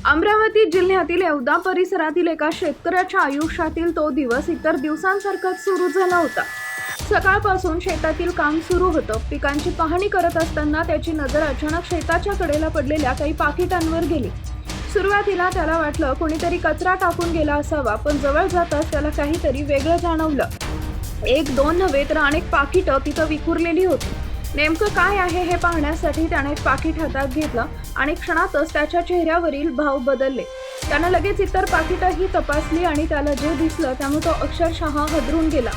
अमरावती जिल्ह्यातील येवदा परिसरातील एका शेतकऱ्याच्या आयुष्यातील तो दिवस इतर दिवसांसारखाच सुरू झाला होता। सकाळपासून शेतातील काम सुरू होतं। पिकांची पाहणी करत असताना त्याची नजर अचानक शेताच्या कडेला पडलेल्या काही पाकिटांवर गेली। सुरुवातीला त्याला वाटलं कोणीतरी कचरा टाकून गेला असावा, पण जवळ जाताच त्याला काहीतरी वेगळं जाणवलं। एक दोन नव्हे तर अनेक पाकिटं तिथं विखुरलेली होती। नेमकं काय आहे हे पाहण्यासाठी त्याने एक पाकिट हातात घेतलं आणि क्षणातच त्याच्या चेहऱ्यावरील भाव बदलले। त्यानं लगेच इतर पाकिटंही तपासली आणि त्याला जे दिसलं त्यामुळे तो अक्षरशः हादरून गेला।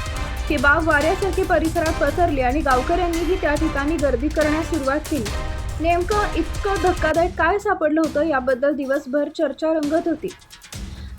ही बाब वाऱ्यासारखी परिसरात पसरली आणि गावकऱ्यांनीही त्या ठिकाणी गर्दी करण्यास सुरुवात केली। नेमकं इतकं धक्कादायक काय सापडलं होतं याबद्दल दिवसभर चर्चा रंगत होती।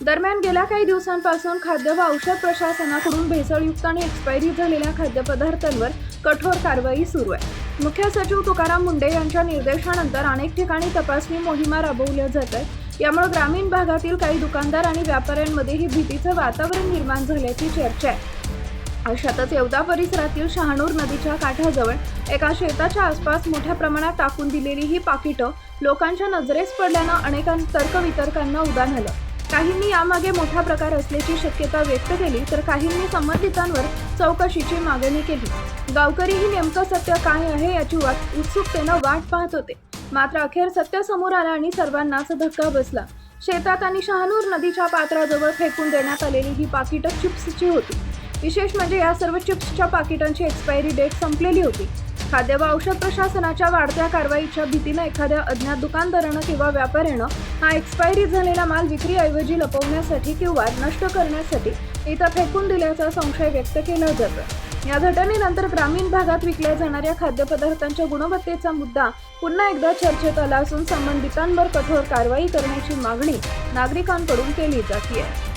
दरम्यान गेल्या काही दिवसांपासून खाद्य व औषध प्रशासनाकडून भेसळयुक्त आणि एक्सपायरी झालेल्या खाद्यपदार्थांवर कठोर कारवाई सुरू आहे। मुख्य सचिव तुकाराम मुंडे यांच्या निर्देशानंतर अनेक ठिकाणी तपासणी मोहिमा राबवल्या जात आहेत। यामुळे ग्रामीण भागातील काही दुकानदार आणि व्यापाऱ्यांमध्येही भीतीचं वातावरण निर्माण झाल्याची चर्चा आहे। अशातच येवदा परिसरातील शहानूर नदीच्या काठाजवळ एका शेताच्या आसपास मोठ्या प्रमाणात टाकून दिलेली ही पाकिटं लोकांच्या नजरेस पडल्यानं अनेक तर्कवितर्कांना उधाण आलं। काहींनी यामागे मोठा प्रकार असल्याची शक्यता व्यक्त केली तर काहींनी संबंधितांवर चौकशीची मागणी केली। गावकरीही नेमकं सत्य काय आहे याची उत्सुकतेनं वाट पाहत होते। मात्र अखेर सत्य समोर आलं आणि सर्वांनाच धक्का बसला। शेतात आणि शहानूर नदीच्या पात्राजवळ फेकून देण्यात आलेली ही पाकिटं चिप्सची होती। विशेष म्हणजे या सर्व चिप्सच्या पाकिटांची एक्सपायरी डेट संपलेली होती। खाद्य व औषध प्रशासनाच्या वाढत्या कारवाईच्या भीतीनं एखाद्या अज्ञात दुकानदारानं किंवा व्यापाऱ्यानं हा एक्सपायरी झालेला माल विक्रीऐवजी लपवण्यासाठी किंवा नष्ट करण्यासाठी इथं फेकून दिल्याचा संशय व्यक्त केला जातो। या घटनेनंतर ग्रामीण भागात विकल्या जाणाऱ्या खाद्यपदार्थांच्या गुणवत्तेचा मुद्दा पुन्हा एकदा चर्चेत आला असून संबंधितांवर कठोर कारवाई करण्याची मागणी नागरिकांकडून केली जाते आहे।